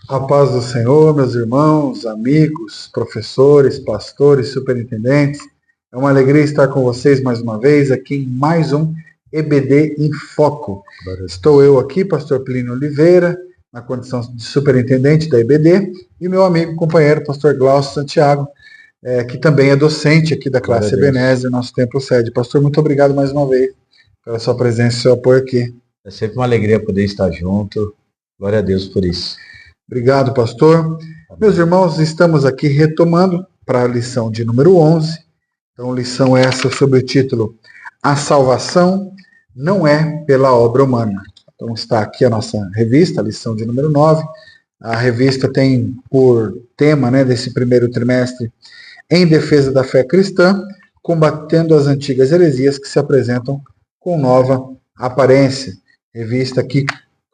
A paz do Senhor, meus irmãos, amigos, professores, pastores, superintendentes. É uma alegria estar com vocês mais uma vez aqui em mais um EBD em Foco. Estou eu aqui, pastor Plínio Oliveira, na condição de superintendente da EBD, e meu amigo e companheiro, pastor Glaucio Santiago, que também é docente aqui da classe Ebenezer, nosso templo sede. Pastor, muito obrigado mais uma vez pela sua presença e seu apoio aqui. É sempre uma alegria poder estar junto. Glória a Deus por isso. Obrigado, pastor. Meus irmãos, estamos aqui retomando para a lição de número 11. Então, lição essa sobre o título A Salvação não é pela obra humana. Então, está aqui a nossa revista, a lição de número 9. A revista tem por tema, desse primeiro trimestre, Em Defesa da Fé Cristã, combatendo as antigas heresias que se apresentam com nova aparência. Revista aqui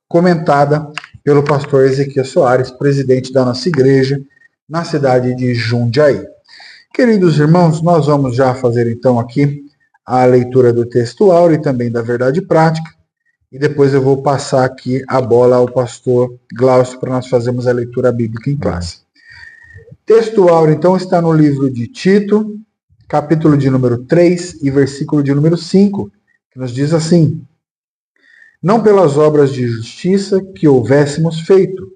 comentada pelo pastor Ezequiel Soares, presidente da nossa igreja, na cidade de Jundiaí. Queridos irmãos, nós vamos já fazer então aqui a leitura do texto áureo e também da verdade prática, e depois eu vou passar aqui a bola ao pastor Glaucio para nós fazermos a leitura bíblica em classe. Texto áureo então está no livro de Tito, capítulo de número 3 e versículo de número 5, que nos diz assim: não pelas obras de justiça que houvéssemos feito,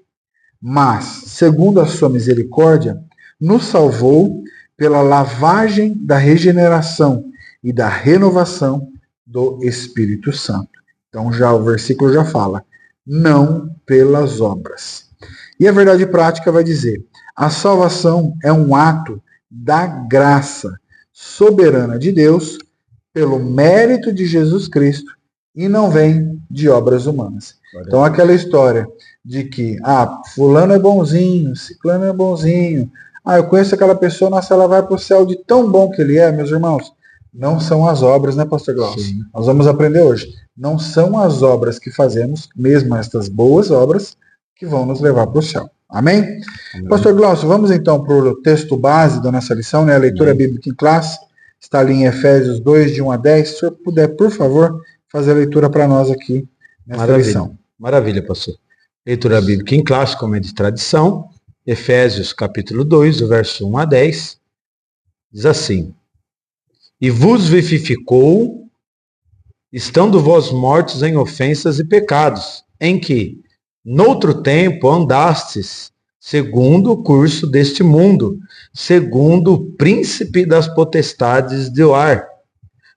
mas, segundo a sua misericórdia, nos salvou pela lavagem da regeneração e da renovação do Espírito Santo. Então, já o versículo já fala, não pelas obras. E a verdade prática vai dizer, a salvação é um ato da graça soberana de Deus pelo mérito de Jesus Cristo, e não vem de obras humanas. Então, aquela história de que, fulano é bonzinho, ciclano é bonzinho, eu conheço aquela pessoa, nossa, ela vai para o céu de tão bom que ele é, meus irmãos. Não são as obras, né, pastor Glaucio? Sim. Nós vamos aprender hoje. Não são as obras que fazemos, mesmo estas boas obras, que vão nos levar para o céu. Amém? Amém. Pastor Glaucio, vamos então para o texto base da nossa lição, a leitura bíblica em classe. Está ali em Efésios 2, de 1 a 10. Se o senhor puder, por favor, fazer a leitura para nós aqui nessa lição. Maravilha, pastor. Leitura bíblica em classe, como é de tradição. Efésios capítulo 2, do verso 1 a 10. Diz assim: e vos vivificou, estando vós mortos em ofensas e pecados, em que, noutro tempo, andastes, segundo o curso deste mundo, segundo o príncipe das potestades do ar,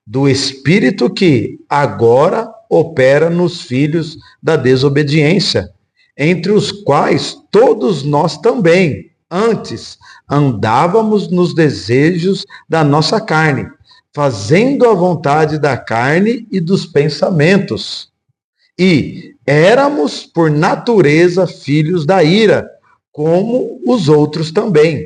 do Espírito que agora opera nos filhos da desobediência, entre os quais todos nós também, antes, andávamos nos desejos da nossa carne, fazendo a vontade da carne e dos pensamentos. E éramos, por natureza, filhos da ira, como os outros também.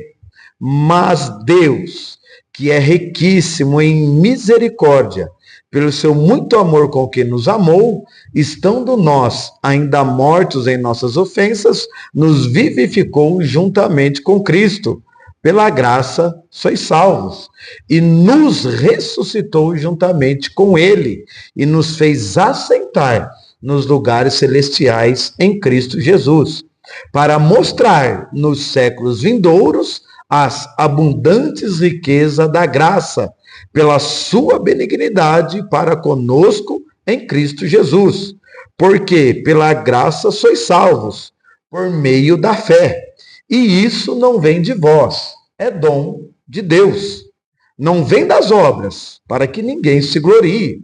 Mas Deus, que é riquíssimo em misericórdia, pelo seu muito amor com que nos amou, estando nós ainda mortos em nossas ofensas, nos vivificou juntamente com Cristo. Pela graça sois salvos. E nos ressuscitou juntamente com Ele, e nos fez assentar nos lugares celestiais em Cristo Jesus, para mostrar nos séculos vindouros as abundantes riquezas da graça, pela sua benignidade para conosco em Cristo Jesus. Porque pela graça sois salvos, por meio da fé. E isso não vem de vós, é dom de Deus. Não vem das obras, para que ninguém se glorie.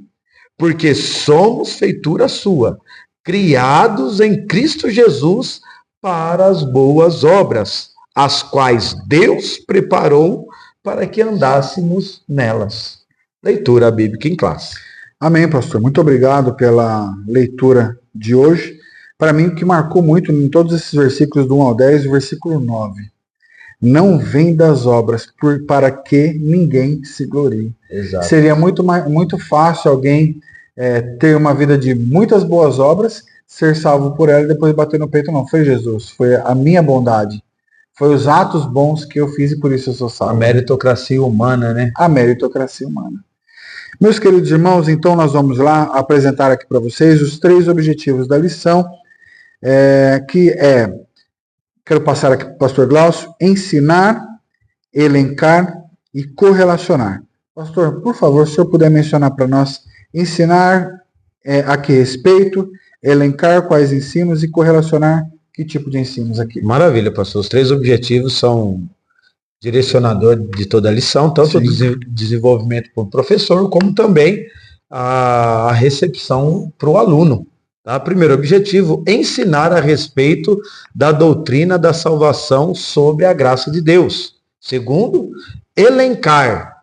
Porque somos feitura sua, criados em Cristo Jesus para as boas obras, as quais Deus preparou para que andássemos nelas. Leitura bíblica em classe. Amém, pastor. Muito obrigado pela leitura de hoje. Para mim, o que marcou muito em todos esses versículos do 1 ao 10, o versículo 9. Não vem das obras, para que ninguém se glorie. Exato. Seria muito fácil alguém ter uma vida de muitas boas obras, ser salvo por ela e depois bater no peito. Não, foi Jesus, foi a minha bondade. Foi os atos bons que eu fiz e por isso eu sou salvo. A meritocracia humana, né? A meritocracia humana. Meus queridos irmãos, então nós vamos lá apresentar aqui para vocês os 3 objetivos da lição, que é Quero passar aqui para o pastor Glaucio, ensinar, elencar e correlacionar. Pastor, por favor, se o senhor puder mencionar para nós, ensinar a que respeito, elencar quais ensinos e correlacionar que tipo de ensinos aqui. Maravilha, pastor. Os 3 objetivos são direcionador de toda a lição, tanto o desenvolvimento para o professor, como também a recepção para o aluno. Tá? Primeiro objetivo, ensinar a respeito da doutrina da salvação sob a graça de Deus. Segundo, elencar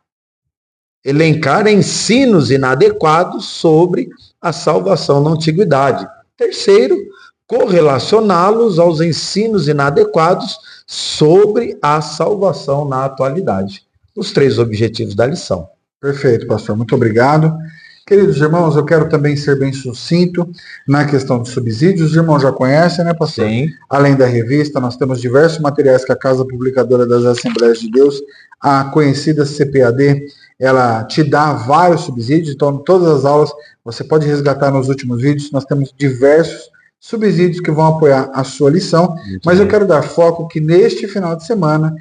ensinos inadequados sobre a salvação na antiguidade. Terceiro, correlacioná-los aos ensinos inadequados sobre a salvação na atualidade. Os 3 objetivos da lição. Perfeito, pastor. Muito obrigado. Queridos irmãos, eu quero também ser bem sucinto na questão de subsídios. Os irmãos já conhecem, né, pastor? Sim. Além da revista, nós temos diversos materiais que a Casa Publicadora das Assembleias de Deus, a conhecida CPAD, ela te dá vários subsídios. Então, todas as aulas, você pode resgatar nos últimos vídeos. Nós temos diversos subsídios que vão apoiar a sua lição, mas eu quero dar foco que neste final de semana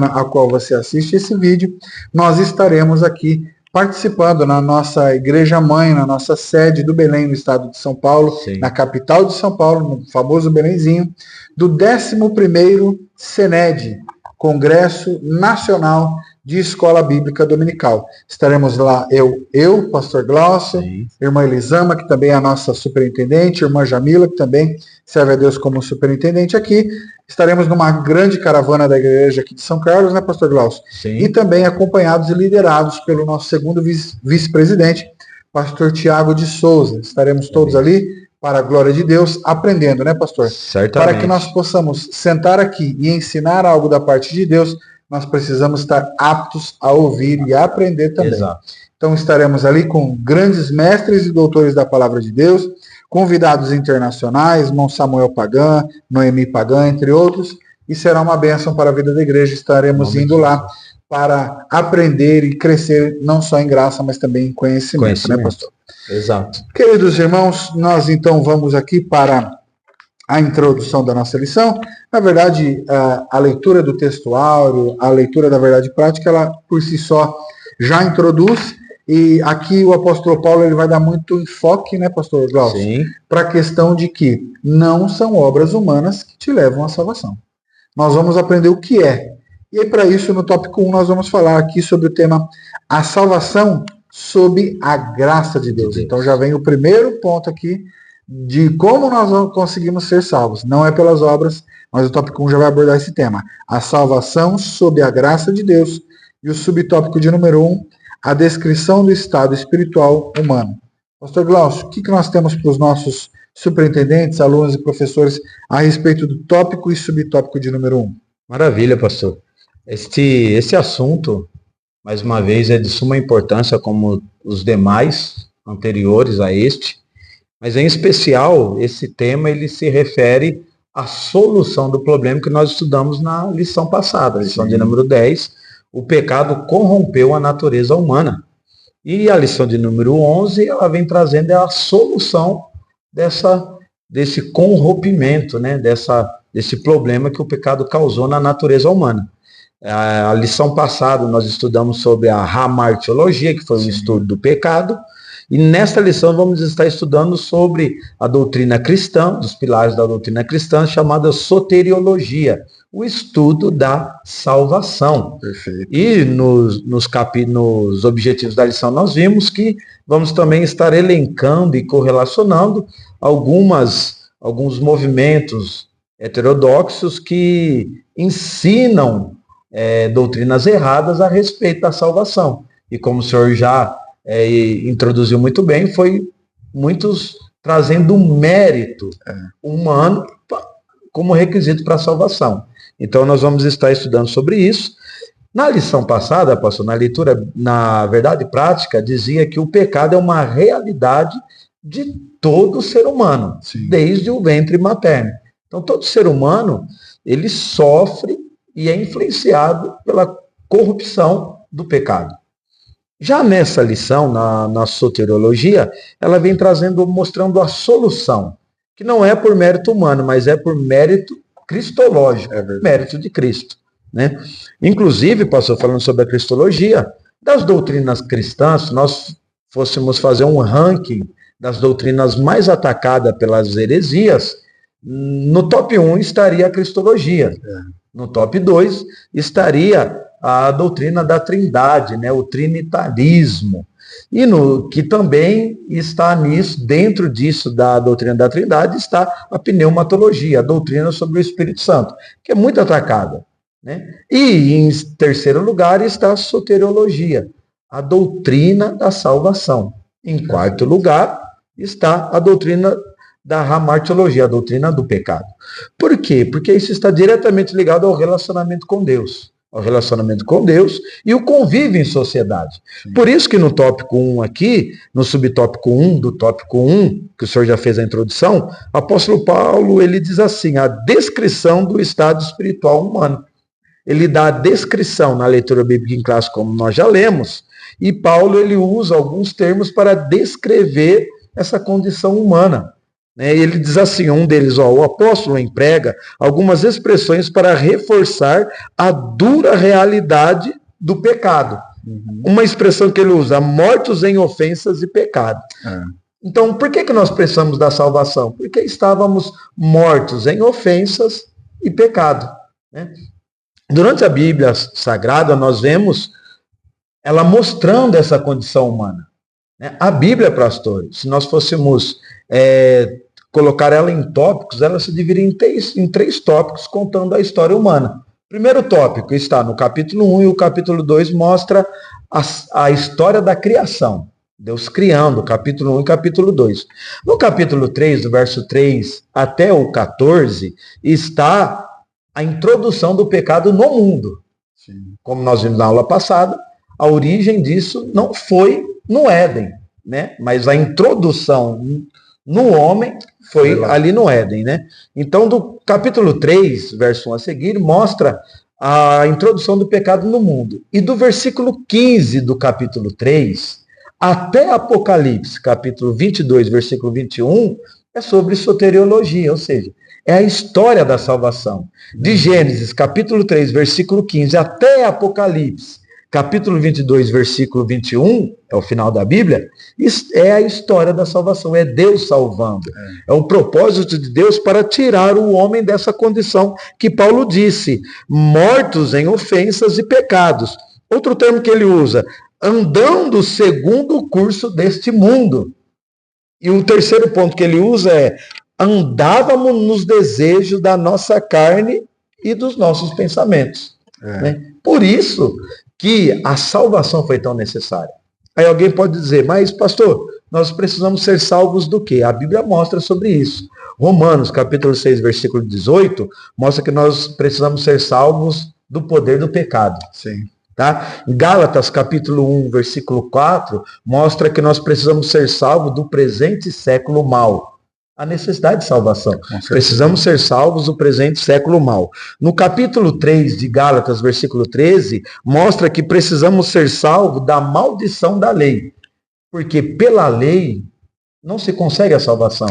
a qual você assiste esse vídeo, nós estaremos aqui participando na nossa igreja mãe, na nossa sede do Belém, no estado de São Paulo, Sim. Na capital de São Paulo, no famoso Belenzinho, do 11º CENED, Congresso Nacional de Escola Bíblica Dominical. Estaremos lá, eu, pastor Glaucio, irmã Elisama, que também é a nossa superintendente, irmã Jamila, que também serve a Deus como superintendente aqui. Estaremos numa grande caravana da igreja aqui de São Carlos, né, pastor Glaucio? Sim. E também acompanhados e liderados pelo nosso segundo vice-presidente, pastor Tiago de Souza. Estaremos todos ali, para a glória de Deus, aprendendo, né, pastor? Certamente. Para que nós possamos sentar aqui e ensinar algo da parte de Deus, nós precisamos estar aptos a ouvir e a aprender também. Exato. Então estaremos ali com grandes mestres e doutores da palavra de Deus, convidados internacionais, irmão Samuel Pagan, Noemi Pagan, entre outros, e será uma bênção para a vida da igreja. Estaremos indo lá para aprender e crescer, não só em graça, mas também em conhecimento. Né, pastor? Exato. Queridos irmãos, nós então vamos aqui para a introdução da nossa lição. Na verdade, a leitura do textuário, a leitura da verdade prática, ela por si só já introduz, e aqui o apóstolo Paulo ele vai dar muito enfoque, né, pastor Glaucio, para a questão de que não são obras humanas que te levam à salvação. Nós vamos aprender o que é. E aí, para isso, no tópico 1, nós vamos falar aqui sobre o tema a salvação sob a graça de Deus. Então já vem o primeiro ponto aqui de como nós conseguimos ser salvos. Não é pelas obras, mas o tópico 1 já vai abordar esse tema. A salvação sob a graça de Deus. E o subtópico de número 1, a descrição do estado espiritual humano. Pastor Glaucio, o que nós temos para os nossos superintendentes, alunos e professores a respeito do tópico e subtópico de número 1? Maravilha, pastor. Esse assunto, mais uma vez, é de suma importância, como os demais anteriores a este, mas em especial, esse tema ele se refere à solução do problema que nós estudamos na lição passada, a lição de número 10, o pecado corrompeu a natureza humana. E a lição de número 11, ela vem trazendo a solução desse corrompimento, né? desse problema que o pecado causou na natureza humana. A lição passada nós estudamos sobre a hamartiologia, que foi um estudo do pecado, e nesta lição vamos estar estudando sobre a doutrina cristã, dos pilares da doutrina cristã, chamada soteriologia, o estudo da salvação. Perfeito. E nos objetivos da lição nós vimos que vamos também estar elencando e correlacionando alguns movimentos heterodoxos que ensinam doutrinas erradas a respeito da salvação. E como o senhor já introduziu muito bem, foi muitos trazendo um mérito humano como requisito para a salvação. Então nós vamos estar estudando sobre isso. Na lição passada, pastor, na leitura, na verdade prática, dizia que o pecado é uma realidade de todo ser humano, desde o ventre materno. Então todo ser humano, ele sofre e é influenciado pela corrupção do pecado. Já nessa lição, na soteriologia, ela vem mostrando a solução, que não é por mérito humano, mas é por mérito cristológico, mérito de Cristo, né? Inclusive, pastor, falando sobre a cristologia, das doutrinas cristãs, se nós fôssemos fazer um ranking das doutrinas mais atacadas pelas heresias, no top 1 estaria a cristologia. No top 2 estaria a doutrina da Trindade, né, o trinitarismo. E que também está nisso, dentro disso da doutrina da Trindade, está a pneumatologia, a doutrina sobre o Espírito Santo, que é muito atacada, né? E em terceiro lugar está a soteriologia, a doutrina da salvação. Em quarto lugar está a doutrina da hamartiologia, a doutrina do pecado. Por quê? Porque isso está diretamente ligado ao relacionamento com Deus. Ao relacionamento com Deus e o convívio em sociedade. Sim. Por isso que no tópico 1 aqui, no subtópico 1 do tópico 1, que o senhor já fez a introdução, o apóstolo Paulo, ele diz assim, a descrição do estado espiritual humano. Ele dá a descrição na leitura bíblica em classe, como nós já lemos, e Paulo, ele usa alguns termos para descrever essa condição humana. Ele diz assim, um deles, o apóstolo emprega algumas expressões para reforçar a dura realidade do pecado. Uma expressão que ele usa, mortos em ofensas e pecado. Então, por que nós precisamos da salvação? Porque estávamos mortos em ofensas e pecado, né? Durante a Bíblia Sagrada, nós vemos ela mostrando essa condição humana. A Bíblia, pastor, se nós fôssemos colocar ela em tópicos, ela se dividiria em três tópicos, contando a história humana. O primeiro tópico está no capítulo 1 e o capítulo 2 mostra a história da criação. Deus criando, capítulo 1 e capítulo 2. No capítulo 3, do verso 3 até o 14, está a introdução do pecado no mundo. Sim. Como nós vimos na aula passada, a origem disso não foi no Éden, né? Mas a introdução no homem foi ali no Éden, né? Então, do capítulo 3, verso 1 a seguir, mostra a introdução do pecado no mundo. E do versículo 15 do capítulo 3 até Apocalipse, capítulo 22, versículo 21, é sobre soteriologia, ou seja, é a história da salvação. De Gênesis, capítulo 3, versículo 15, até Apocalipse, capítulo 22, versículo 21, é o final da Bíblia, é a história da salvação, é Deus salvando. É o propósito de Deus para tirar o homem dessa condição que Paulo disse, mortos em ofensas e pecados. Outro termo que ele usa, andando segundo o curso deste mundo. E o terceiro ponto que ele usa é, andávamos nos desejos da nossa carne e dos nossos pensamentos. Né? Por isso que a salvação foi tão necessária. Aí alguém pode dizer, mas pastor, nós precisamos ser salvos do quê? A Bíblia mostra sobre isso. Romanos, capítulo 6, versículo 18, mostra que nós precisamos ser salvos do poder do pecado. Sim. Tá? Gálatas, capítulo 1, versículo 4, mostra que nós precisamos ser salvos do presente século mau. A necessidade de salvação. Precisamos ser salvos do presente século mau. No capítulo 3 de Gálatas, versículo 13, mostra que precisamos ser salvos da maldição da lei. Porque pela lei não se consegue a salvação.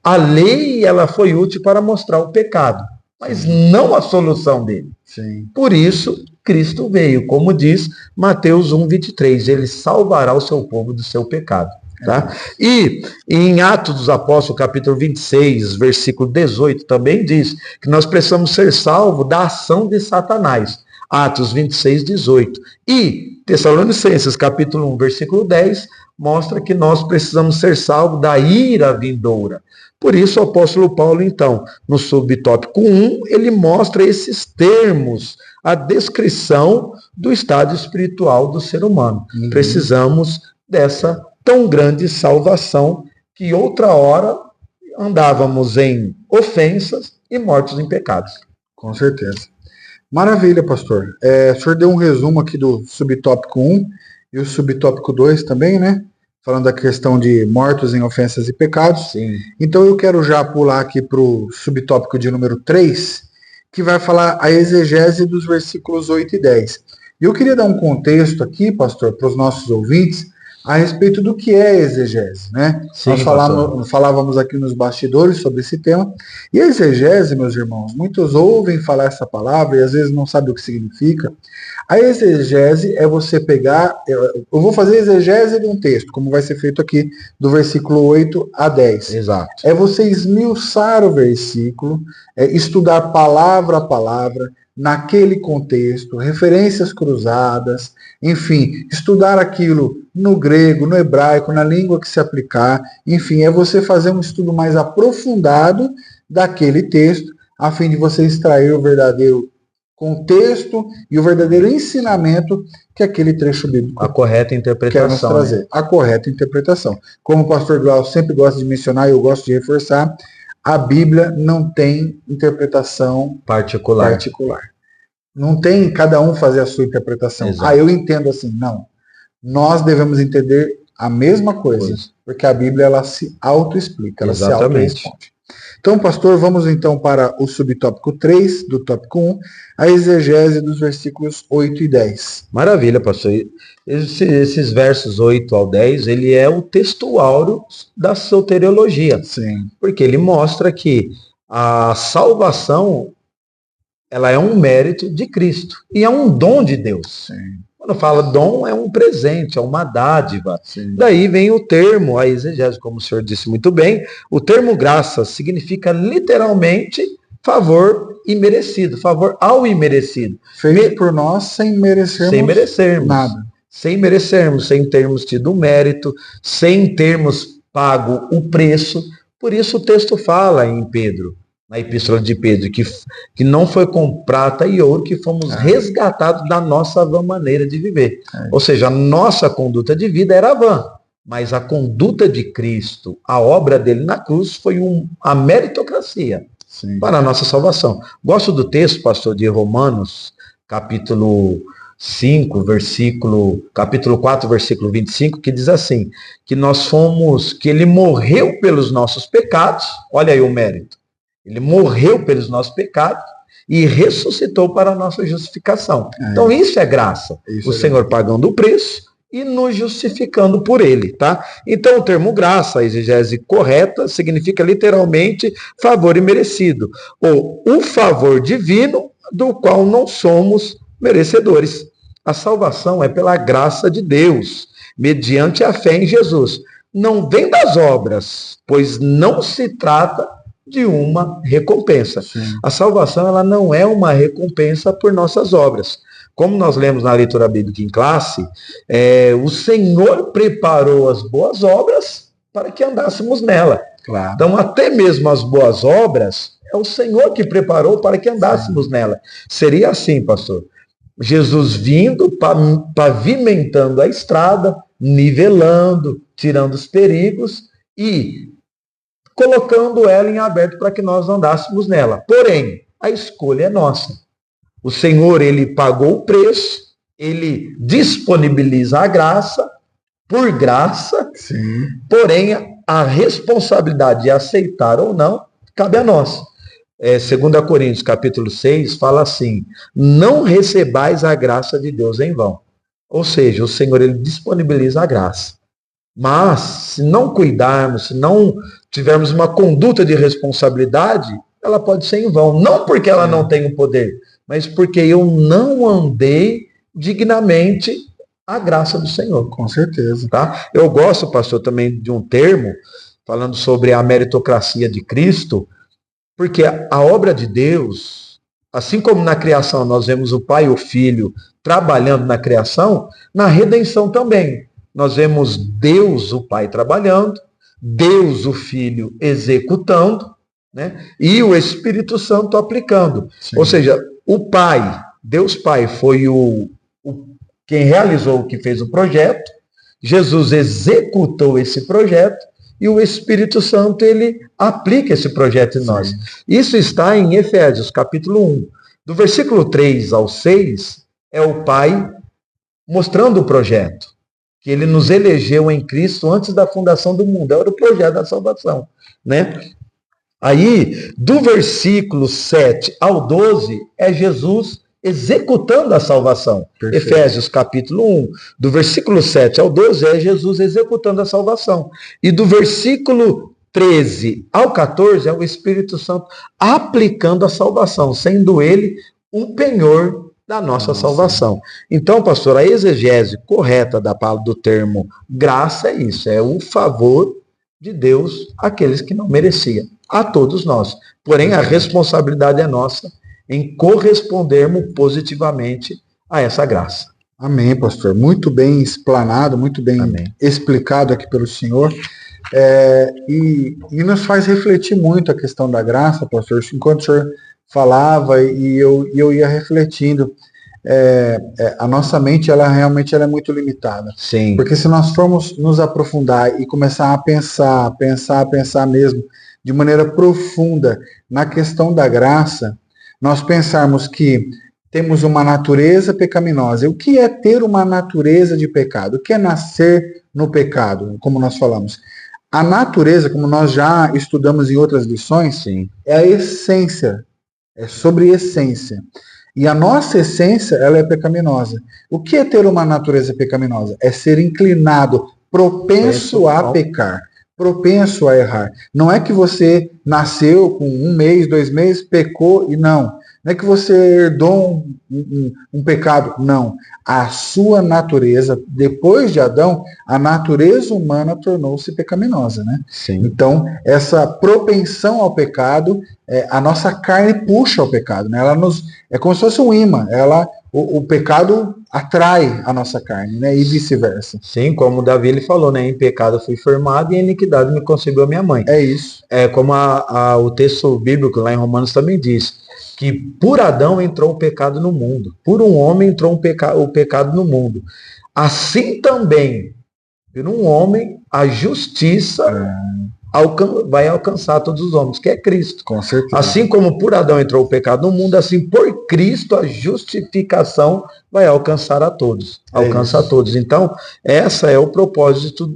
A lei, ela foi útil para mostrar o pecado, mas não a solução dele. Sim. Por isso, Cristo veio, como diz Mateus 1, 23, ele salvará o seu povo do seu pecado. Tá? E em Atos dos Apóstolos, capítulo 26, versículo 18, também diz que nós precisamos ser salvos da ação de Satanás. Atos 26, 18. E Tessalonicenses, capítulo 1, versículo 10, mostra que nós precisamos ser salvos da ira vindoura. Por isso o apóstolo Paulo, então, no subtópico 1, ele mostra esses termos, a descrição do estado espiritual do ser humano. Precisamos dessa tão grande salvação que outra hora andávamos em ofensas e mortos em pecados. Com certeza. Maravilha, pastor. O senhor deu um resumo aqui do subtópico 1 e o subtópico 2 também, né? Falando da questão de mortos em ofensas e pecados. Sim. Então eu quero já pular aqui para o subtópico de número 3, que vai falar a exegese dos versículos 8 e 10. E eu queria dar um contexto aqui, pastor, para os nossos ouvintes, a respeito do que é exegese, né? Sim, Nós falávamos aqui nos bastidores sobre esse tema. E a exegese, meus irmãos, muitos ouvem falar essa palavra e às vezes não sabem o que significa. A exegese é você pegar, eu vou fazer exegese de um texto, como vai ser feito aqui do versículo 8 a 10. Exato. É você esmiuçar o versículo, estudar palavra a palavra, naquele contexto, referências cruzadas, enfim, estudar aquilo no grego, no hebraico, na língua que se aplicar, enfim, é você fazer um estudo mais aprofundado daquele texto, a fim de você extrair o verdadeiro contexto e o verdadeiro ensinamento que aquele trecho bíblico a correta interpretação, quer nos trazer. Né? A correta interpretação. Como o pastor Glaucio sempre gosta de mencionar, e eu gosto de reforçar, a Bíblia não tem interpretação particular. Não tem cada um fazer a sua interpretação. Exato. Eu entendo assim. Não. Nós devemos entender a mesma coisa, porque a Bíblia ela se auto-explica, ela se auto-responde. Então, pastor, vamos então para o subtópico 3 do tópico 1, a exegese dos versículos 8 e 10. Maravilha, pastor. Esses versos 8 ao 10, ele é o texto áureo da soteriologia. Sim. Porque ele mostra que a salvação, ela é um mérito de Cristo. E é um dom de Deus. Sim. Quando fala dom, é um presente, é uma dádiva. Sim. Daí vem o termo, a exegese, como o senhor disse muito bem, o termo graça significa literalmente favor imerecido, favor ao imerecido. Feito por nós sem merecermos nada. Sem merecermos, sem termos tido mérito, sem termos pago o preço. Por isso o texto fala em Pedro, na epístola de Pedro, que não foi com prata e ouro que fomos resgatados da nossa vã maneira de viver. Ou seja, a nossa conduta de vida era vã, mas a conduta de Cristo, a obra dele na cruz, foi a meritocracia. Sim. Para a nossa salvação. Gosto do texto, pastor, de Romanos, capítulo 4, versículo 25, que diz assim, que ele morreu pelos nossos pecados, olha aí o mérito, ele morreu pelos nossos pecados e ressuscitou para a nossa justificação. Então isso é graça, o Senhor pagando o preço e nos justificando por ele, tá? Então o termo graça, a exegese correta, significa literalmente favor imerecido, ou o favor divino do qual não somos merecedores. A salvação é pela graça de Deus, mediante a fé em Jesus. Não vem das obras, pois não se trata de uma recompensa. Sim. A salvação ela não é uma recompensa por nossas obras. Como nós lemos na leitura bíblica em classe, o Senhor preparou as boas obras para que andássemos nela. Claro. Então, até mesmo as boas obras, é o Senhor que preparou para que andássemos nela. Seria assim, pastor. Jesus vindo, pavimentando a estrada, nivelando, tirando os perigos e colocando ela em aberto para que nós andássemos nela. Porém, a escolha é nossa. O Senhor, ele pagou o preço, ele disponibiliza a graça, por graça, sim, porém a responsabilidade de aceitar ou não cabe a nós. 2 Coríntios, capítulo 6, fala assim, não recebais a graça de Deus em vão. Ou seja, o Senhor, ele disponibiliza a graça. Mas, se não cuidarmos, se não tivermos uma conduta de responsabilidade, ela pode ser em vão. Não porque ela não tem o poder, mas porque eu não andei dignamente a graça do Senhor. Com certeza. Tá? Eu gosto, pastor, também de um termo, falando sobre a meritocracia de Cristo, porque a obra de Deus, assim como na criação nós vemos o Pai e o Filho trabalhando na criação, na redenção também. Nós vemos Deus, o Pai, trabalhando, Deus, o Filho, executando, né? E o Espírito Santo aplicando. Sim. Ou seja, o Pai, Deus Pai, foi quem realizou, que fez o projeto, Jesus executou esse projeto, e o Espírito Santo, ele aplica esse projeto em nós. Sim. Isso está em Efésios, capítulo 1. Do versículo 3 ao 6, é o Pai mostrando o projeto, que ele nos elegeu em Cristo antes da fundação do mundo. Era o projeto da salvação, né? Aí, do versículo 7 ao 12, é Jesus executando a salvação. Perfeito. Efésios capítulo 1, do versículo 7 ao 12, é Jesus executando a salvação. E do versículo 13 ao 14, é o Espírito Santo aplicando a salvação, sendo ele um penhor da nossa salvação. Então, pastor, a exegese correta do termo graça é isso, é o favor de Deus àqueles que não mereciam, a todos nós. Porém, a responsabilidade é nossa em correspondermos positivamente a essa graça. Amém, pastor. Muito bem explanado, muito bem explicado aqui pelo senhor. E nos faz refletir muito a questão da graça, pastor. Enquanto o senhor falava e eu ia refletindo, a nossa mente, ela realmente é muito limitada. Sim. Porque se nós formos nos aprofundar e começar a pensar mesmo, de maneira profunda, na questão da graça, nós pensarmos que temos uma natureza pecaminosa. E o que é ter uma natureza de pecado? O que é nascer no pecado, como nós falamos? A natureza, como nós já estudamos em outras lições, sim, é a essência, é sobre essência. E a nossa essência, ela é pecaminosa. O que é ter uma natureza pecaminosa? É ser inclinado, propenso a pecar, propenso a errar. Não é que você nasceu com 1 mês, 2 meses, pecou e não. Não é que você herdou um pecado. Não. A sua natureza, depois de Adão, a natureza humana tornou-se pecaminosa, né? Sim. Então, essa propensão ao pecado, a nossa carne puxa ao pecado, né? É como se fosse um imã. O pecado atrai a nossa carne, né? E vice-versa. Sim, como Davi ele falou, né? Em pecado fui formado e em iniquidade me concebeu minha mãe. É isso. É como o texto bíblico lá em Romanos também diz, que por Adão entrou o pecado no mundo. Por um homem entrou o pecado no mundo. Assim também, por um homem, a justiça vai alcançar todos os homens, que é Cristo. Com certeza. Assim como por Adão entrou o pecado no mundo, assim por Cristo a justificação vai alcançar a todos. Alcança a todos. Então, esse é o propósito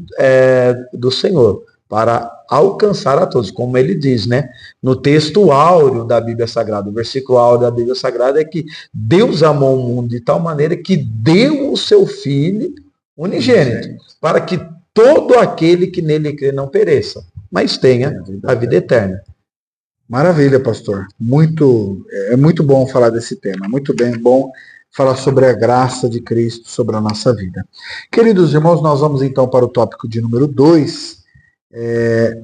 do Senhor, para alcançar a todos, como ele diz, né? No texto áureo da Bíblia Sagrada, o versículo áureo da Bíblia Sagrada é que Deus amou o mundo de tal maneira que deu o seu Filho unigênito, para que todo aquele que nele crê não pereça, mas tenha a vida eterna. Maravilha, pastor. É muito bom falar desse tema, muito bom falar sobre a graça de Cristo sobre a nossa vida. Queridos irmãos, nós vamos então para o tópico de número 2,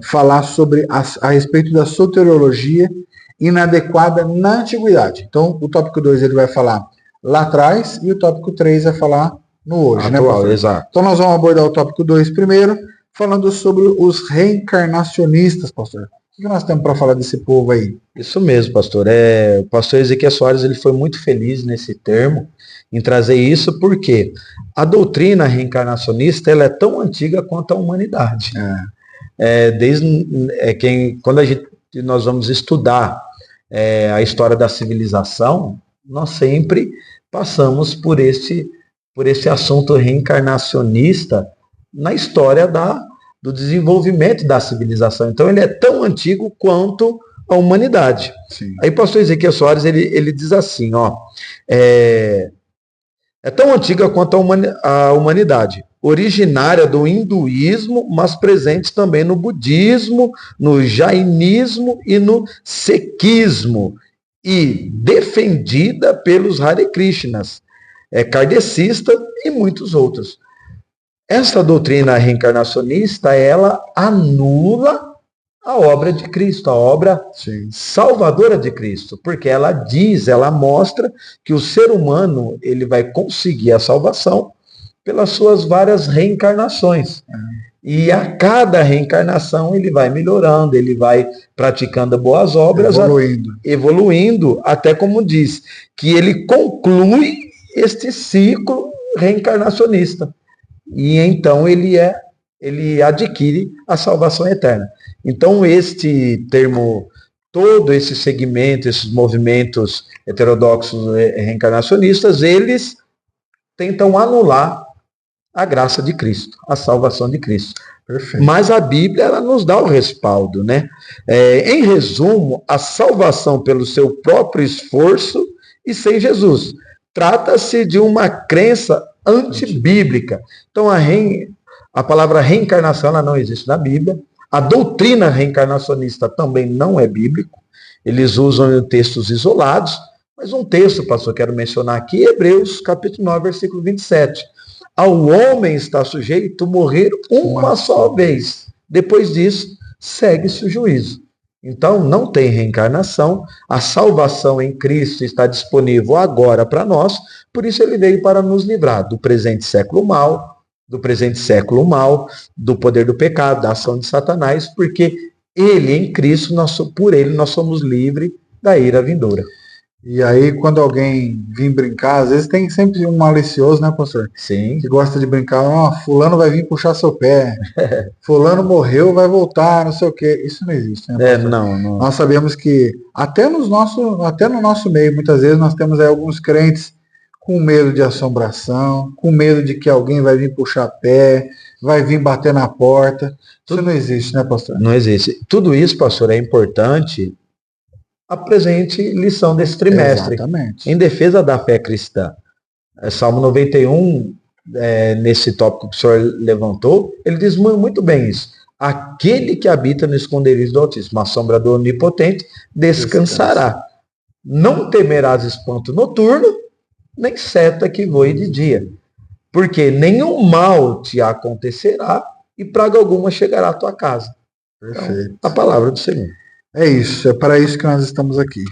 falar sobre a respeito da soteriologia inadequada na antiguidade. Então, o tópico 2 ele vai falar lá atrás e o tópico 3 vai falar no hoje, atual, né, exato. Então, nós vamos abordar o tópico 2 primeiro, falando sobre os reencarnacionistas, pastor. O que nós temos para falar desse povo aí? Isso mesmo, pastor. O pastor Ezequiel Soares ele foi muito feliz nesse termo, em trazer isso, porque a doutrina reencarnacionista ela é tão antiga quanto a humanidade. Quando nós vamos estudar a história da civilização, nós sempre passamos por esse assunto reencarnacionista na história do desenvolvimento da civilização. Então ele é tão antigo quanto a humanidade. Sim. Aí o pastor Ezequiel Soares ele diz assim, é tão antiga quanto a humanidade, originária do hinduísmo, mas presente também no budismo, no jainismo e no sikhismo, e defendida pelos Hare Krishnas, kardecistas e muitos outros. Essa doutrina reencarnacionista, ela anula a obra de Cristo, a obra salvadora de Cristo, porque ela mostra que o ser humano ele vai conseguir a salvação pelas suas várias reencarnações. E a cada reencarnação ele vai melhorando, ele vai praticando boas obras, evoluindo, até como diz, que ele conclui este ciclo reencarnacionista. E então ele adquire a salvação eterna. Então este termo, todo esse segmento, esses movimentos heterodoxos reencarnacionistas, eles tentam anular a graça de Cristo, a salvação de Cristo. Perfeito. Mas a Bíblia ela nos dá o respaldo, né? Em resumo, a salvação pelo seu próprio esforço e sem Jesus. Trata-se de uma crença antibíblica. Então, a palavra reencarnação ela não existe na Bíblia. A doutrina reencarnacionista também não é bíblico. Eles usam textos isolados, mas um texto, pastor, quero mencionar aqui, Hebreus, capítulo 9, versículo 27. Ao homem está sujeito morrer uma só vez. Depois disso, segue-se o juízo. Então, não tem reencarnação, a salvação em Cristo está disponível agora para nós, por isso ele veio para nos livrar do presente século mal, do poder do pecado, da ação de Satanás, porque ele, em Cristo, por ele, nós somos livres da ira vindoura. E aí, quando alguém vir brincar, às vezes tem sempre um malicioso, né, pastor? Sim. Que gosta de brincar, fulano vai vir puxar seu pé, fulano morreu, vai voltar, não sei o quê. Isso não existe, né, pastor? Não. Nós sabemos que até no nosso meio, muitas vezes nós temos aí alguns crentes com medo de assombração, com medo de que alguém vai vir puxar pé, vai vir bater na porta. Isso não existe, né, pastor? Não existe. Tudo isso, pastor, é importante a presente lição desse trimestre. Exatamente. Em defesa da fé cristã. Salmo 91, nesse tópico que o senhor levantou, ele diz muito bem isso. Aquele que habita no esconderijo do Altíssimo, a sombra do Onipotente, descansará. Não temerás espanto noturno, nem seta que voe de dia. Porque nenhum mal te acontecerá e praga alguma chegará à tua casa. Perfeito. Então, a palavra do Senhor. É isso, é para isso que nós estamos aqui.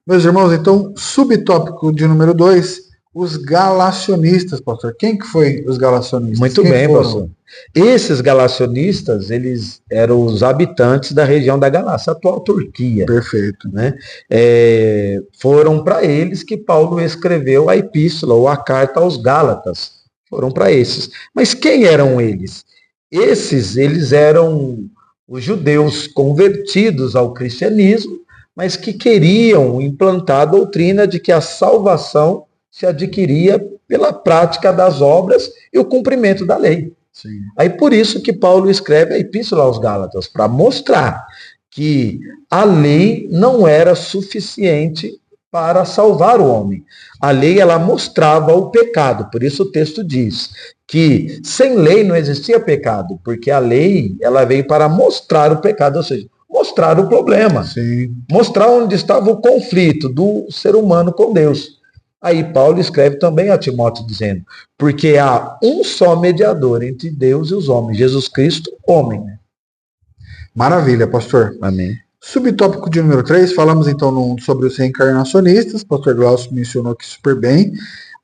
Meus irmãos, então, subtópico de número 2, os galacionistas, pastor. Quem que foi os galacionistas? Muito bem, pastor. Esses galacionistas, eles eram os habitantes da região da Galácia, atual Turquia. Perfeito. Né? Foram para eles que Paulo escreveu a epístola, ou a carta aos Gálatas. Foram para esses. Mas quem eram eles? Eles eram os judeus convertidos ao cristianismo, mas que queriam implantar a doutrina de que a salvação se adquiria pela prática das obras e o cumprimento da lei. Sim. Aí por isso que Paulo escreve a epístola aos Gálatas, para mostrar que a lei não era suficiente para salvar o homem. A lei, ela mostrava o pecado, por isso o texto diz que sem lei não existia pecado, porque a lei, ela veio para mostrar o pecado, ou seja, mostrar o problema. Sim. Mostrar onde estava o conflito do ser humano com Deus. Aí Paulo escreve também a Timóteo dizendo, porque há um só mediador entre Deus e os homens, Jesus Cristo, homem. Maravilha, pastor. Amém. Subtópico de número 3, falamos então sobre os reencarnacionistas, pastor Glaucio mencionou aqui super bem.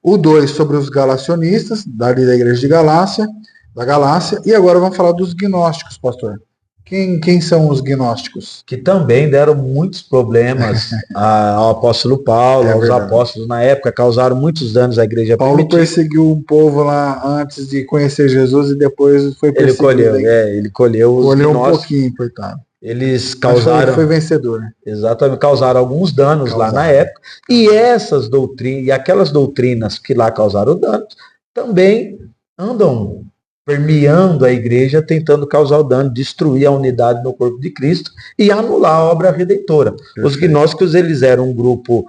O 2 sobre os galacionistas, dali da igreja de Galácia, da Galácia, e agora vamos falar dos gnósticos, pastor. Quem são os gnósticos? Que também deram muitos problemas ao apóstolo Paulo, aos apóstolos na época, causaram muitos danos à igreja primitiva. Paulo perseguiu um povo lá antes de conhecer Jesus e depois foi perseguido. Ele colheu os gnósticos. Um pouquinho, coitado. Eles causaram... Foi vencedor. Exatamente, causaram alguns danos lá na época. E essas doutrinas, e aquelas doutrinas que lá causaram danos, também andam permeando a igreja, tentando causar o dano, destruir a unidade no corpo de Cristo e anular a obra redentora. Perfeito. Os gnósticos, eles eram um grupo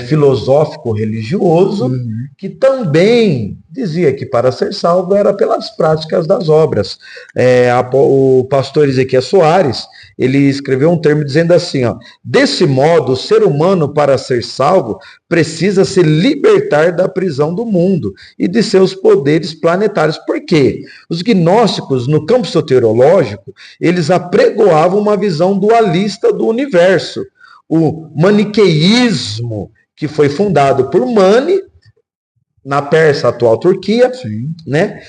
filosófico religioso, que também dizia que para ser salvo era pelas práticas das obras. O pastor Ezequiel Soares, ele escreveu um termo dizendo assim, ó, desse modo, o ser humano, para ser salvo, precisa se libertar da prisão do mundo e de seus poderes planetários. Por quê? Os gnósticos, no campo soteriológico, eles apregoavam uma visão dualista do universo. O maniqueísmo, que foi fundado por Mani, na Pérsia, atual Turquia, né?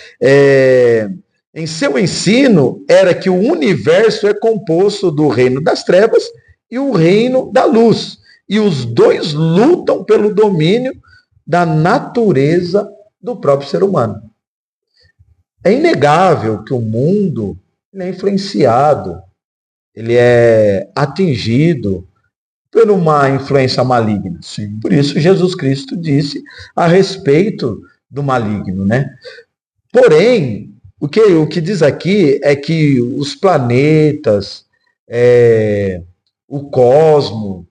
Em seu ensino, era que o universo é composto do reino das trevas e o reino da luz. E os dois lutam pelo domínio da natureza do próprio ser humano. É inegável que o mundo é influenciado, ele é atingido por uma influência maligna. Sim. Por isso Jesus Cristo disse a respeito do maligno, né? Porém, o que diz aqui é que os planetas, o cosmos,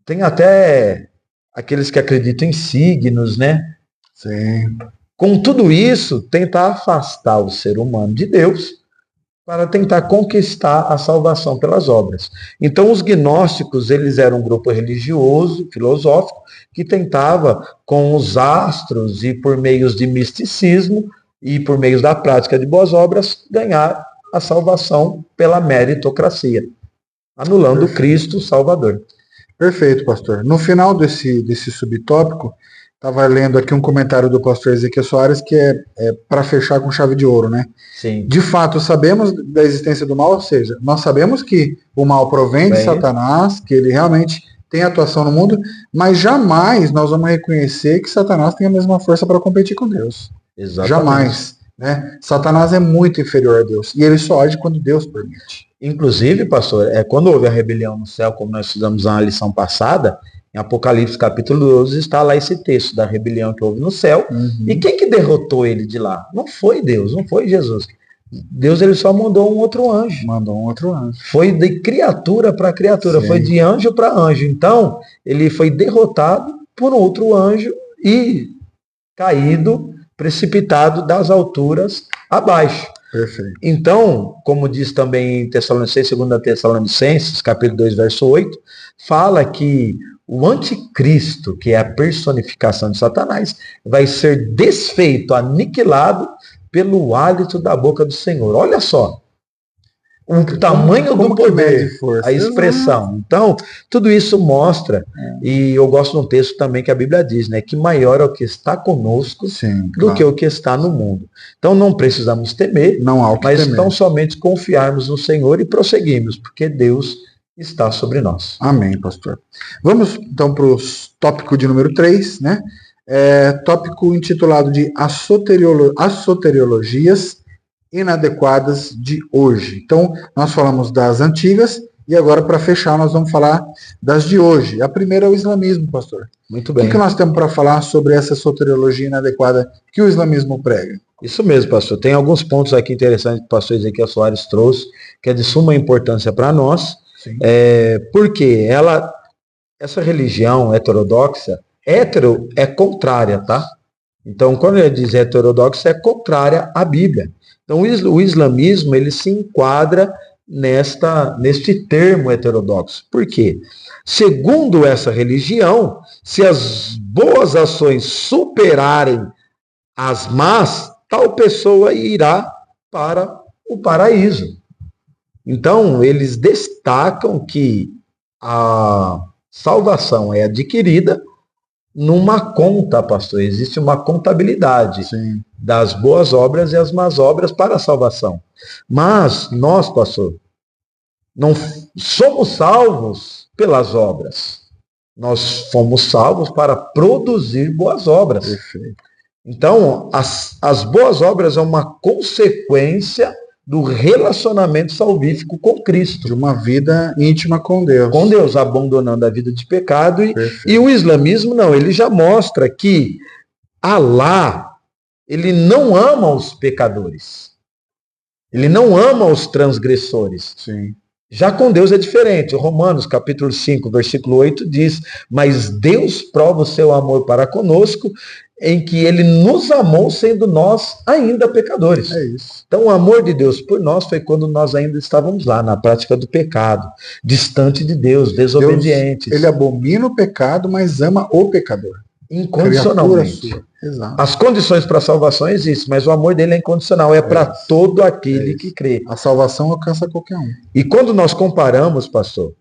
tem até aqueles que acreditam em signos, né? Sim. Com tudo isso, tentar afastar o ser humano de Deus para tentar conquistar a salvação pelas obras. Então, os gnósticos, eles eram um grupo religioso, filosófico, que tentava, com os astros e por meios de misticismo e por meios da prática de boas obras, ganhar a salvação pela meritocracia, anulando Perfeito. Cristo Salvador. Perfeito, pastor. No final desse subtópico, estava lendo aqui um comentário do pastor Ezequiel Soares que é para fechar com chave de ouro, né? Sim. De fato, sabemos da existência do mal, ou seja, nós sabemos que o mal provém de Satanás, que ele realmente tem atuação no mundo, mas jamais nós vamos reconhecer que Satanás tem a mesma força para competir com Deus. Exatamente. Jamais. Né? Satanás é muito inferior a Deus, e ele só age quando Deus permite. Inclusive, pastor, quando houve a rebelião no céu, como nós estudamos na lição passada, em Apocalipse capítulo 12, está lá esse texto da rebelião que houve no céu. Uhum. E quem que derrotou ele de lá? Não foi Deus, não foi Jesus. Deus, ele só mandou um outro anjo. Mandou um outro anjo. Foi de criatura para criatura, Sim. foi de anjo para anjo. Então, ele foi derrotado por outro anjo e caído, precipitado das alturas abaixo. Perfeito. Então, como diz também em Tessalonicenses, 2 Tessalonicenses, capítulo 2, verso 8, fala que o anticristo, que é a personificação de Satanás, vai ser desfeito, aniquilado pelo hálito da boca do Senhor. Olha só o tamanho do poder, a expressão. Então, tudo isso mostra, e eu gosto de um texto também que a Bíblia diz, né, que maior é o que está conosco do que o que está no mundo. Então, não precisamos temer, mas tão somente confiarmos no Senhor e prosseguirmos, porque Deus está sobre nós. Amém, pastor. Vamos, então, para o tópico de número 3, né? Tópico intitulado de As soteriologias inadequadas de hoje. Então, nós falamos das antigas e agora, para fechar, nós vamos falar das de hoje. A primeira é o islamismo, pastor. Muito bem. O que nós temos para falar sobre essa soteriologia inadequada que o islamismo prega? Isso mesmo, pastor. Tem alguns pontos aqui interessantes que o pastor Ezequiel Soares trouxe, que é de suma importância para nós, porque essa religião heterodoxa, hétero é contrária, tá? Então, quando ele diz heterodoxa, é contrária à Bíblia. Então, o islamismo, ele se enquadra neste termo heterodoxo. Por quê? Segundo essa religião, se as boas ações superarem as más, tal pessoa irá para o paraíso. Então, eles destacam que a salvação é adquirida numa conta, pastor. Existe uma contabilidade das boas obras e as más obras para a salvação. Mas nós, pastor, não somos salvos pelas obras. Nós fomos salvos para produzir boas obras. Perfeito. Então, as boas obras é uma consequência do relacionamento salvífico com Cristo. De uma vida íntima com Deus. Com Deus, abandonando a vida de pecado. E o islamismo, não, ele já mostra que Alá, ele não ama os pecadores. Ele não ama os transgressores. Sim. Já com Deus é diferente. Romanos, capítulo 5, versículo 8, diz: mas Deus prova o seu amor para conosco, em que ele nos amou sendo nós ainda pecadores. É isso. Então, o amor de Deus por nós foi quando nós ainda estávamos lá, na prática do pecado, distante de Deus, desobedientes. Deus, ele abomina o pecado, mas ama o pecador. Incondicionalmente. Exato. As condições para a salvação existem, mas o amor dele é incondicional, é para todo aquele que crê. A salvação alcança qualquer um. E quando nós comparamos, pastor,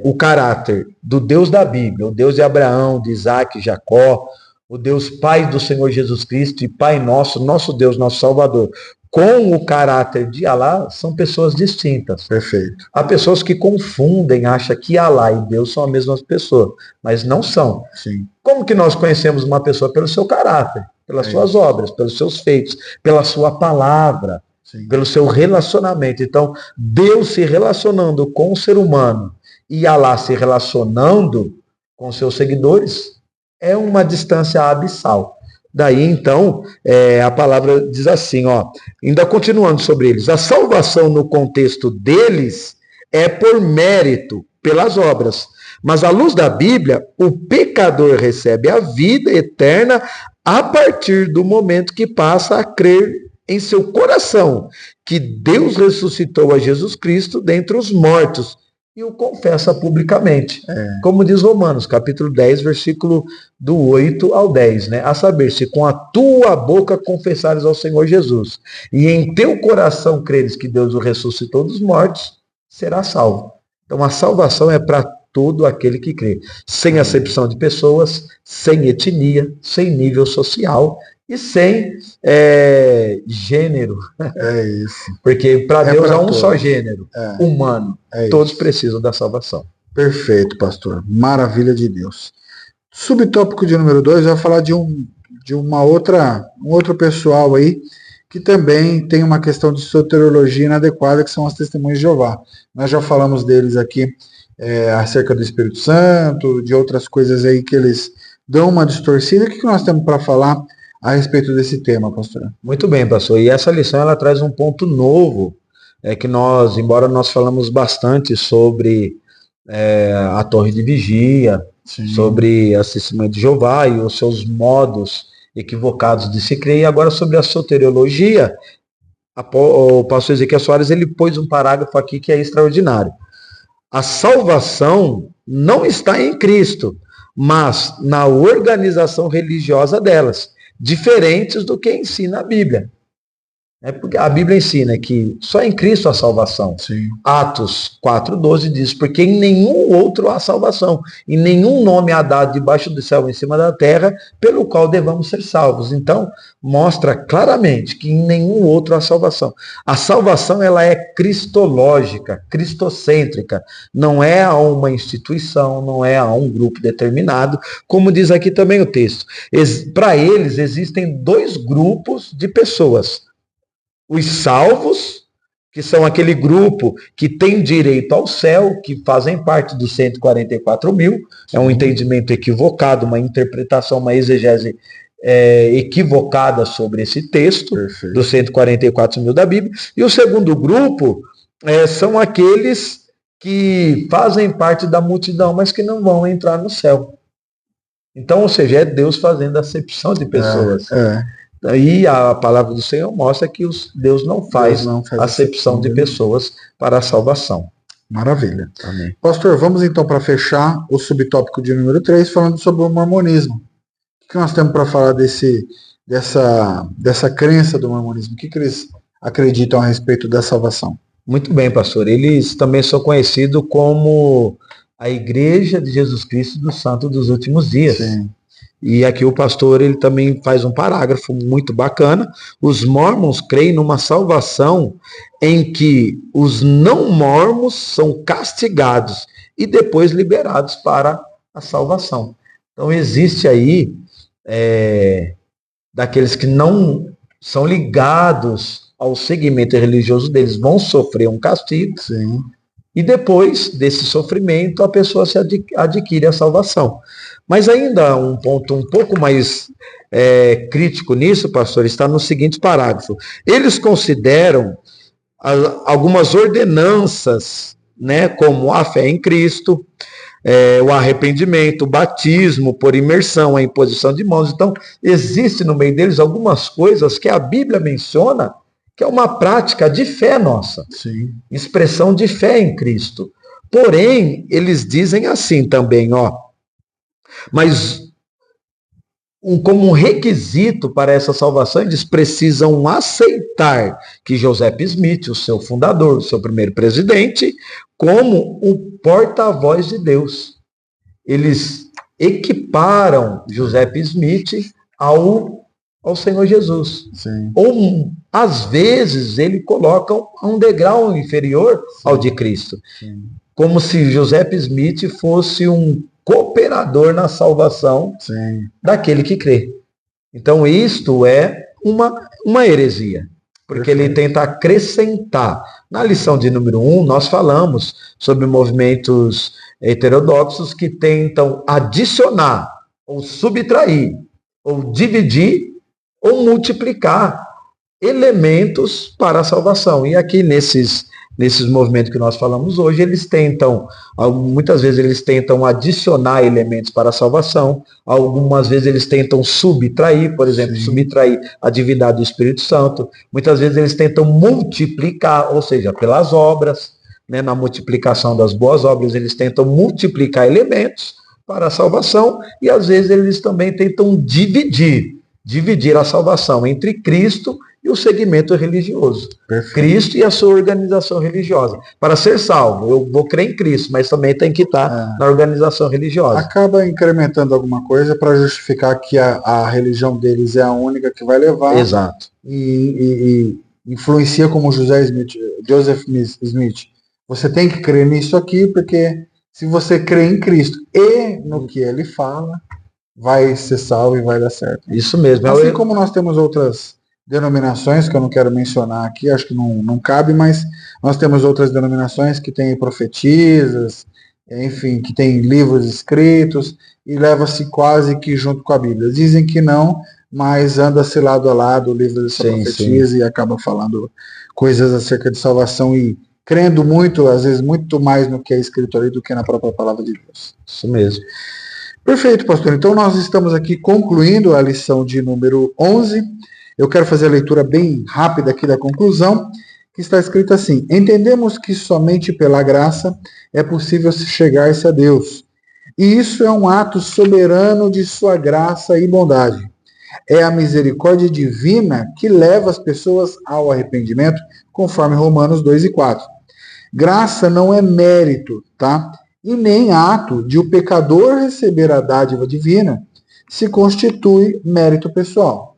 o caráter do Deus da Bíblia, o Deus de Abraão, de Isaac, Jacó, o Deus Pai do Senhor Jesus Cristo e Pai nosso, nosso Deus, nosso Salvador, com o caráter de Alá, são pessoas distintas. Perfeito. Há pessoas que confundem, acham que Alá e Deus são a mesma pessoa, mas não são. Sim. Como que nós conhecemos uma pessoa? Pelo seu caráter, pelas suas obras, pelos seus feitos, pela sua palavra, pelo seu relacionamento. Então, Deus se relacionando com o ser humano e Alá se relacionando com seus seguidores, é uma distância abissal. Daí, então, a palavra diz assim, ainda continuando sobre eles, a salvação no contexto deles é por mérito, pelas obras, Mas à luz da Bíblia, o pecador recebe a vida eterna a partir do momento que passa a crer em seu coração que Deus ressuscitou a Jesus Cristo dentre os mortos e o confessa publicamente. Como diz Romanos, capítulo 10, versículo do 8 ao 10, né? A saber, se com a tua boca confessares ao Senhor Jesus e em teu coração creres que Deus o ressuscitou dos mortos, será salvo. Então a salvação é para todo aquele que crê, sem acepção de pessoas, sem etnia, sem nível social e sem gênero. É isso. Porque para Deus há um todos. só gênero, humano. Todos precisam da salvação. Perfeito, pastor. Maravilha de Deus. Subtópico de número 2 vai falar de um outro pessoal aí que também tem uma questão de soteriologia inadequada, que são as testemunhas de Jeová. Nós já falamos deles aqui acerca do Espírito Santo, de outras coisas aí que eles dão uma distorcida. O que nós temos para falar a respeito desse tema, pastor? Muito bem, pastor. E essa lição ela traz um ponto novo, que nós, embora nós falamos bastante sobre a torre de vigia, sim, sobre a testemunha de Jeová e os seus modos equivocados de se crer, e agora sobre a soteriologia, o pastor Ezequiel Soares ele pôs um parágrafo aqui que é extraordinário. A salvação não está em Cristo, mas na organização religiosa delas, diferentes do que ensina a Bíblia. Porque a Bíblia ensina que só em Cristo há salvação. Sim. Atos 4,12 diz, porque em nenhum outro há salvação, e nenhum nome há dado debaixo do céu em cima da terra, pelo qual devamos ser salvos. Então, mostra claramente que em nenhum outro há salvação. A salvação, ela é cristológica, cristocêntrica, não é a uma instituição, não é a um grupo determinado, como diz aqui também o texto. Para eles, existem dois grupos de pessoas. Os salvos, que são aquele grupo que tem direito ao céu, que fazem parte dos 144 mil, é um entendimento equivocado, uma interpretação, uma exegese equivocada sobre esse texto, perfeito, dos 144 mil da Bíblia. E o segundo grupo são aqueles que fazem parte da multidão, mas que não vão entrar no céu. Então, ou seja, é Deus fazendo acepção de pessoas. Aí a palavra do Senhor mostra que Deus não faz acepção de pessoas para a salvação. Maravilha. Amém. Pastor, vamos então para fechar o subtópico de número 3, falando sobre o mormonismo. O que nós temos para falar dessa crença do mormonismo? O que eles acreditam a respeito da salvação? Muito bem, pastor. Eles também são conhecidos como a Igreja de Jesus Cristo dos Santos dos Últimos Dias. Sim. E aqui o pastor ele também faz um parágrafo muito bacana. Os mormons creem numa salvação em que os não mormons são castigados e depois liberados para a salvação. Então existe aí daqueles que não são ligados ao segmento religioso deles, vão sofrer um castigo. Sim. E depois desse sofrimento a pessoa se adquire a salvação. Mas ainda um ponto um pouco mais crítico nisso, pastor, está no seguinte parágrafo. Eles consideram algumas ordenanças, né, como a fé em Cristo, o arrependimento, o batismo por imersão, a imposição de mãos. Então, existe no meio deles algumas coisas que a Bíblia menciona, que é uma prática de fé nossa. Sim. Expressão de fé em Cristo. Porém, eles dizem assim também, mas como um requisito para essa salvação, eles precisam aceitar que Joseph Smith, o seu fundador, o seu primeiro presidente, como o porta-voz de Deus. Eles equiparam Joseph Smith ao Senhor Jesus. Sim. Ou, às vezes, ele colocam a um degrau inferior ao de Cristo. Sim. Como se Joseph Smith fosse um cooperador na salvação, sim, daquele que crê. Então, isto é uma heresia, porque ele tenta acrescentar. Na lição de número 1, nós falamos sobre movimentos heterodoxos que tentam adicionar, ou subtrair, ou dividir, ou multiplicar elementos para a salvação. E aqui nesses nesses movimentos que nós falamos hoje, eles tentam, muitas vezes eles tentam adicionar elementos para a salvação, algumas vezes eles tentam subtrair, por exemplo, subtrair a divindade do Espírito Santo, muitas vezes eles tentam multiplicar, ou seja, pelas obras, né, na multiplicação das boas obras, eles tentam multiplicar elementos para a salvação, e às vezes eles também tentam dividir a salvação entre Cristo e o segmento religioso. Perfeito. Cristo e a sua organização religiosa. Para ser salvo, eu vou crer em Cristo, mas também tem que estar na organização religiosa. Acaba incrementando alguma coisa para justificar que a religião deles é a única que vai levar. Exato. E influencia como Joseph Smith. Você tem que crer nisso aqui, porque se você crê em Cristo e no que ele fala, vai ser salvo e vai dar certo. Isso mesmo. Assim como nós temos outras denominações, que eu não quero mencionar aqui, acho que não cabe, mas nós temos outras denominações que têm profetisas, enfim, que têm livros escritos, e leva-se quase que junto com a Bíblia. Dizem que não, mas anda-se lado a lado o livro dessa profetisa e acaba falando coisas acerca de salvação e crendo muito, às vezes muito mais no que é escrito ali do que na própria palavra de Deus. Isso mesmo. Perfeito, pastor. Então nós estamos aqui concluindo a lição de número 11. Eu quero fazer a leitura bem rápida aqui da conclusão, que está escrito assim: entendemos que somente pela graça é possível chegar-se a Deus. E isso é um ato soberano de sua graça e bondade. É a misericórdia divina que leva as pessoas ao arrependimento, conforme Romanos 2:4. Graça não é mérito, tá? E nem ato de o pecador receber a dádiva divina se constitui mérito pessoal.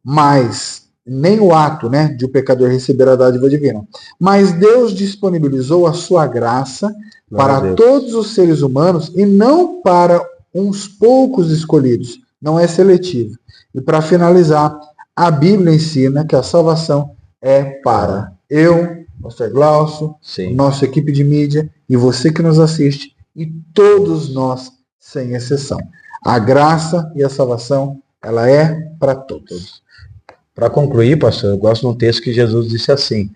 Mas, nem o ato, né, de o pecador receber a dádiva divina. Mas Deus disponibilizou a sua graça para todos os seres humanos e não para uns poucos escolhidos. Não é seletivo. E para finalizar, a Bíblia ensina que a salvação é para eu, pastor Glaucio, nossa equipe de mídia e você que nos assiste e todos nós, sem exceção. A graça e a salvação, ela é para todos. Para concluir, pastor, eu gosto de um texto que Jesus disse assim: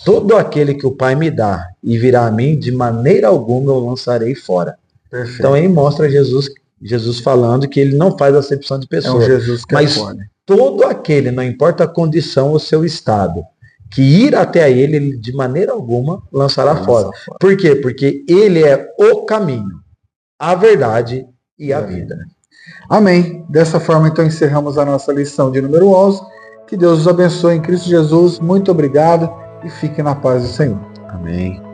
todo aquele que o Pai me dá e virá a mim, de maneira alguma eu lançarei fora. Perfeito. Então aí mostra Jesus falando que ele não faz acepção de pessoas. É um Jesus que mas todo aquele, não importa a condição ou seu estado, que ir até a ele de maneira alguma lançará fora. Por quê? Porque ele é o caminho, a verdade e a vida. Amém. Dessa forma, então, encerramos a nossa lição de número 11. Que Deus os abençoe em Cristo Jesus. Muito obrigado e fique na paz do Senhor. Amém.